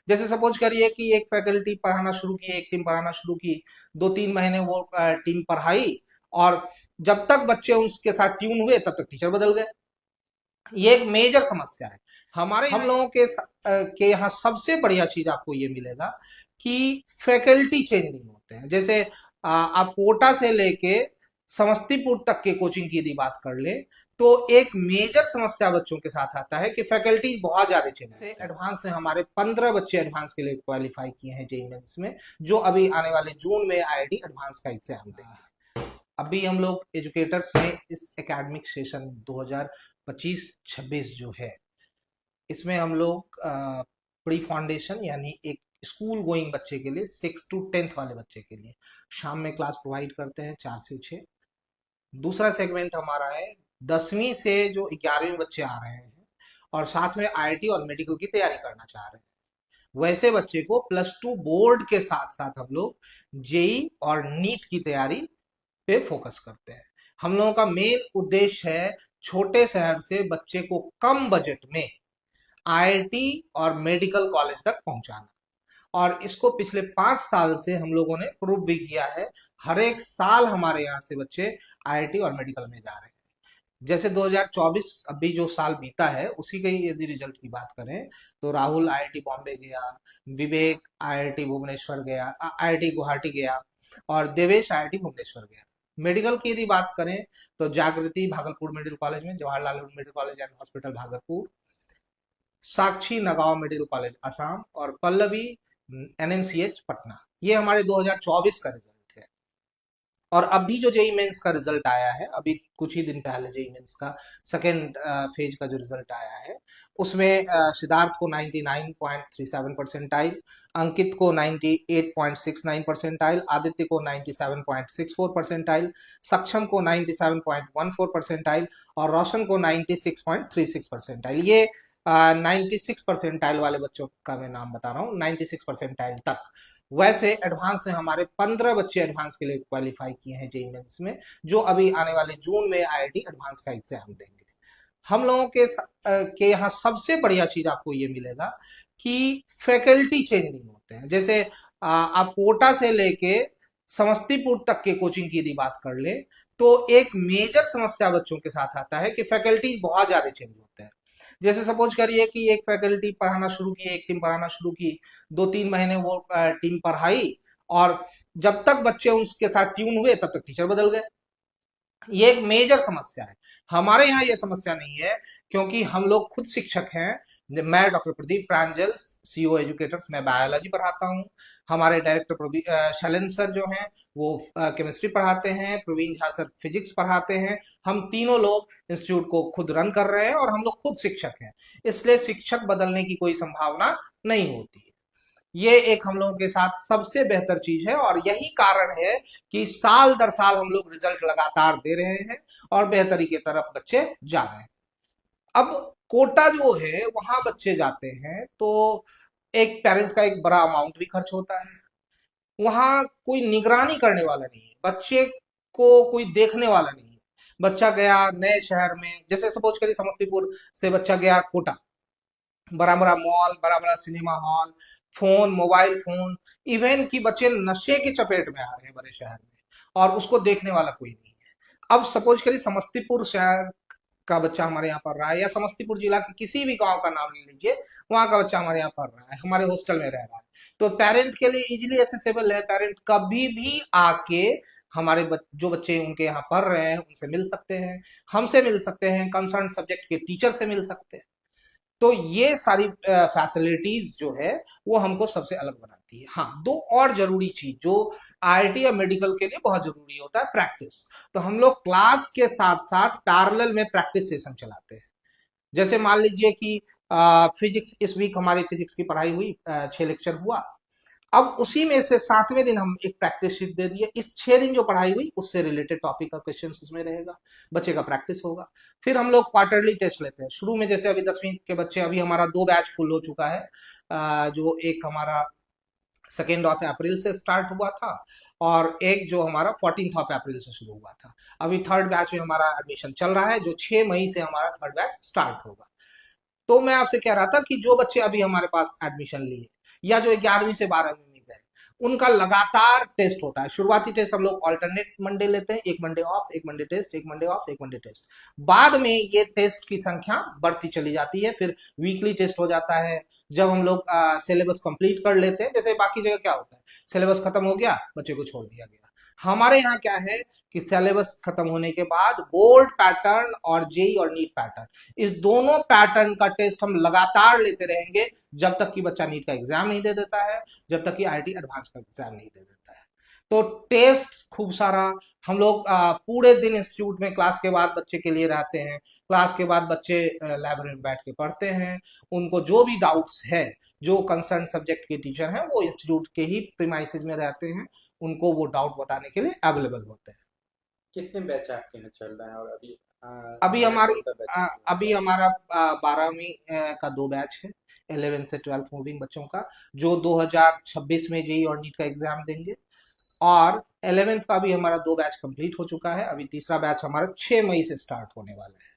जैसे सपोज करिए कि एक फैकल्टी पढ़ाना शुरू की, एक टीम पढ़ाना शुरू की, 2-3 महीने वो टीम पढ़ाई, और जब तक बच्चे उसके साथ ट्यून हुए तब तक टीचर बदल गए। ये एक मेजर समस्या है हमारे हम लोगों के यहाँ। सबसे बढ़िया चीज आपको ये मिलेगा कि फैकल्टी चेंज नहीं होते हैं। जैसे आप कोटा से लेके समस्तीपुर तक के कोचिंग की यदि बात कर ले, तो एक मेजर समस्या बच्चों के साथ आता है कि फैकल्टी बहुत ज्यादा चेंज से एडवांस से हमारे 15 बच्चे एडवांस के लिए क्वालिफाई किए हैं जेईई मेंस में, जो अभी आने वाले जून में आईआईटी एडवांस का एग्जाम देंगे। अभी हम लोग एजुकेटर्स में इस एकेडमिक सेशन 2025-26 जो है, इसमें हम लोग प्री फाउंडेशन यानी एक स्कूल गोइंग बच्चे के लिए 6 to 10th वाले बच्चे के लिए शाम में क्लास प्रोवाइड करते हैं 4 से 6। दूसरा सेगमेंट हमारा है 10वीं से जो 11वीं बच्चे आ रहे हैं और साथ में आईआईटी और मेडिकल की तैयारी करना चाह रहे हैं, वैसे बच्चे को +2 बोर्ड के साथ साथ हम लोग जेई और नीट की तैयारी पे फोकस करते हैं। हम लोगों का मेन उद्देश्य है छोटे शहर से बच्चे को कम बजट में आईआईटी और मेडिकल कॉलेज तक पहुंचाना, और इसको पिछले 5 साल से हम लोगों ने प्रूव भी किया है। हर एक साल हमारे यहाँ से बच्चे आईआईटी और मेडिकल में जा रहे हैं। जैसे 2024 अभी जो साल बीता है उसी के यदि रिजल्ट की बात करें, तो राहुल आईआईटी बॉम्बे गया, विवेक आईआईटी भुवनेश्वर गया, आईआईटी गुवाहाटी गया, और देवेश आईआईटी भुवनेश्वर गया। मेडिकल की यदि बात करें तो जागृति भागलपुर मेडिकल कॉलेज में, Jawaharlal Nehru medical college and hospital Bhagalpur, Sakshi Nagaon medical college Assam, और पल्लवी एनएमसीएच पटना। ये हमारे 2024 का रिजल्ट है। और अभी जो जेई मेंस का रिजल्ट आया है, अभी कुछ ही दिन पहले जेई मेंस का सेकेंड फेज का जो रिजल्ट आया है, उसमें सिद्धार्थ को 99.37 परसेंटाइल, अंकित को 98.69 परसेंटाइल, आदित्य को 97.64 परसेंटाइल, सक्षम को 97.14 परसेंटाइल, और रोशन को 96.36 परसेंटाइल। ये 96 परसेंटाइल वाले बच्चों का मैं नाम बता रहा हूँ, 96 परसेंटाइल तक। वैसे एडवांस से हमारे 15 बच्चे एडवांस के लिए क्वालिफाई किए हैं जेईई मेंस में, जो अभी आने वाले जून में आईआईटी एडवांस का एग्जाम देंगे। हम लोगों के यहाँ सबसे बढ़िया चीज आपको ये मिलेगा कि फैकल्टी चेंज नहीं होते हैं। जैसे आप कोटा से लेके समस्तीपुर तक के कोचिंग की यदि बात कर ले, तो एक मेजर समस्या बच्चों के साथ आता है कि फैकल्टी बहुत ज्यादा चेंज होते हैं। जैसे सपोज करिए कि एक फैकल्टी पढ़ाना शुरू की, एक टीम पढ़ाना शुरू की, 2-3 महीने वो टीम पढ़ाई, और जब तक बच्चे उसके साथ ट्यून हुए तब तक टीचर बदल गए। ये एक मेजर समस्या है हमारे यहाँ। ये समस्या नहीं है क्योंकि हम लोग खुद शिक्षक हैं। मैं डॉक्टर प्रदीप प्रांजल, सीईओ एजुकेटर्स, मैं बायोलॉजी पढ़ाता हूँ। हमारे डायरेक्टर शैलेंद्र सर जो हैं वो केमिस्ट्री पढ़ाते हैं, प्रवीण झा सर फिजिक्स पढ़ाते हैं। हम तीनों लोग इंस्टीट्यूट को खुद रन कर रहे हैं और हम लोग खुद शिक्षक हैं, इसलिए शिक्षक बदलने की कोई संभावना नहीं होती है। ये एक हम लोगों के साथ सबसे बेहतर चीज है, और यही कारण है कि साल दर साल हम लोग रिजल्ट लगातार दे रहे हैं और बेहतरी की तरफ बच्चे जा रहे हैं। अब कोटा जो है वहां बच्चे जाते हैं तो एक पेरेंट का एक बड़ा अमाउंट भी खर्च होता है। वहां कोई निगरानी करने वाला नहीं है, बच्चे को कोई देखने वाला नहीं है। बच्चा गया नए शहर में, जैसे सपोज करिए समस्तीपुर से बच्चा गया कोटा, बड़ा बड़ा मॉल, बड़ा बड़ा cinema hall, phone, mobile phone, even कि बच्चे नशे की चपेट में आ रहे हैं बड़े शहर में, और उसको देखने वाला कोई नहीं है। अब सपोज करिए समस्तीपुर शहर का बच्चा हमारे यहाँ पढ़ रहा है, या समस्तीपुर जिला के किसी भी गांव का नाम ले लीजिए, वहां का बच्चा हमारे यहाँ पढ़ रहा है, हमारे हॉस्टल में रह रहा है, तो पेरेंट के लिए इजीली एसेसेबल है। पेरेंट कभी भी आके हमारे जो बच्चे उनके यहाँ पढ़ रहे हैं उनसे मिल सकते हैं, हमसे मिल सकते हैं, कंसर्न सब्जेक्ट के टीचर से मिल सकते हैं। तो ये सारी फैसिलिटीज जो है वो हमको सबसे अलग बनाती है। हाँ, दो और जरूरी चीज जो आईआईटी या मेडिकल के लिए बहुत जरूरी होता है, प्रैक्टिस। तो हम लोग क्लास के साथ साथ पैरेलल में प्रैक्टिस सेशन चलाते हैं। जैसे मान लीजिए कि फिजिक्स, इस वीक हमारी फिजिक्स की पढ़ाई हुई, 6 लेक्चर हुआ। अब उसी में से 7वें दिन हम एक प्रैक्टिस शीट दे दिए, इस 6 दिन जो पढ़ाई हुई उससे रिलेटेड टॉपिक का क्वेश्चन उसमें रहेगा, बच्चे का प्रैक्टिस होगा। फिर हम लोग क्वार्टरली टेस्ट लेते हैं शुरू में। जैसे अभी 10वीं के बच्चे, अभी हमारा 2 बैच फुल हो चुका है। जो एक हमारा 2 ऑफ अप्रैल से स्टार्ट हुआ था, और एक जो हमारा 14 ऑफ अप्रैल से शुरू हुआ था। अभी 3rd बैच में हमारा एडमिशन चल रहा है, जो 6 मई से हमारा 3rd बैच स्टार्ट होगा। तो मैं आपसे कह रहा था कि जो बच्चे अभी हमारे पास एडमिशन लिए, या जो 11वीं से 12वीं में गए, उनका लगातार टेस्ट होता है। शुरुआती टेस्ट हम लोग ऑल्टरनेट मंडे लेते हैं, एक मंडे ऑफ, एक मंडे टेस्ट, एक मंडे ऑफ, एक मंडे टेस्ट। बाद में ये टेस्ट की संख्या बढ़ती चली जाती है, फिर वीकली टेस्ट हो जाता है। जब हम लोग सिलेबस कंप्लीट कर लेते हैं, जैसे बाकी जगह क्या होता है, सिलेबस खत्म हो गया, बच्चे को छोड़ दिया गया। हमारे यहाँ क्या है कि सिलेबस खत्म होने के बाद बोर्ड पैटर्न और जेई और नीट पैटर्न, इस दोनों पैटर्न का टेस्ट हम लगातार लेते रहेंगे जब तक कि बच्चा नीट का एग्जाम नहीं दे देता है, जब तक कि आईआईटी एडवांस का एग्जाम नहीं दे देता है। तो टेस्ट खूब सारा हम लोग पूरे दिन इंस्टीट्यूट में क्लास के बाद बच्चे के लिए रहते हैं। क्लास के बाद बच्चे लाइब्रेरी में बैठ के पढ़ते हैं। उनको जो भी डाउट्स है, जो कंसर्न सब्जेक्ट के टीचर हैं वो इंस्टीट्यूट के ही प्रीमाइसेस में रहते हैं, उनको वो डाउट बताने के लिए अवेलेबल होते हैं। कितने बैच आपके यहाँ चल रहे हैं, और अभी अभी नया हमारी कौन सा बैच अ, शुरू अभी हुआ है? हमारा 12वीं का 2 बैच है, 11 से 12th मूविंग बच्चों का, जो 2026 में जेई और नीट का एग्जाम देंगे। और 11th का भी हमारा 2 बैच कंप्लीट हो चुका है, अभी तीसरा बैच हमारा 6 मई से स्टार्ट होने वाला है।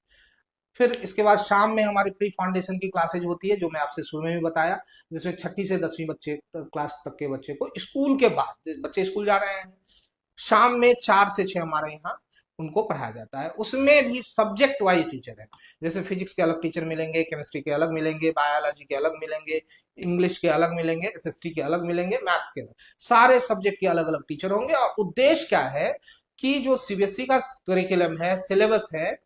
फिर इसके बाद शाम में हमारी प्री फाउंडेशन की क्लासेज होती है, जो मैं आपसे शुरू में भी बताया, जिसमें छठी से 10वीं बच्चे क्लास तक के बच्चे को स्कूल के बाद, बच्चे स्कूल जा रहे हैं, शाम में 4 से 6 हमारे यहाँ उनको पढ़ाया जाता है। उसमें भी सब्जेक्ट वाइज टीचर है, जैसे फिजिक्स के अलग टीचर मिलेंगे, केमिस्ट्री के अलग मिलेंगे, बायोलॉजी के अलग मिलेंगे, इंग्लिश के अलग मिलेंगे, एसएसटी के अलग मिलेंगे, मैथ्स के अलग, सारे सब्जेक्ट के अलग अलग टीचर होंगे। और उद्देश्य क्या है कि जो सीबीएसई का करिकुलम है, सिलेबस है,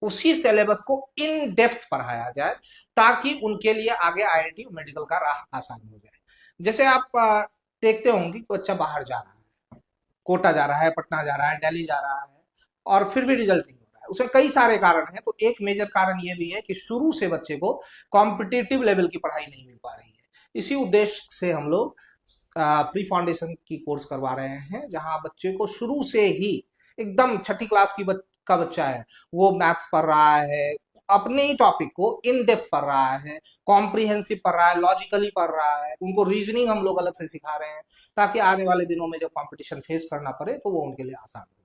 उसी सिलेबस को इन डेप्थ पढ़ाया जाए, ताकि उनके लिए आगे आईआईटी मेडिकल का राह आसान हो जाए। जैसे आप देखते होंगे कि बच्चा बाहर जा रहा है, कोटा जा रहा है, पटना जा रहा है, दिल्ली जा रहा है, और फिर भी रिजल्ट नहीं हो रहा है। उसमें कई सारे कारण हैं। तो एक मेजर कारण ये भी है कि शुरू से बच्चे को कॉम्पिटिटिव लेवल की पढ़ाई नहीं मिल पा रही है। इसी उद्देश्य से हम लोग प्री फाउंडेशन की कोर्स करवा रहे हैं, जहां बच्चे को शुरू से ही एकदम छठी क्लास का बच्चा है, वो मैथ्स पढ़ रहा है, अपने ही टॉपिक को इन डेप्थ पढ़ रहा है, कॉम्प्रिहेंसिव पढ़ रहा है, लॉजिकली पढ़ रहा है, उनको रीजनिंग हम लोग अलग से सिखा रहे हैं, ताकि आने वाले दिनों में जब कंपटीशन फेस करना पड़े तो वो उनके लिए आसान हो।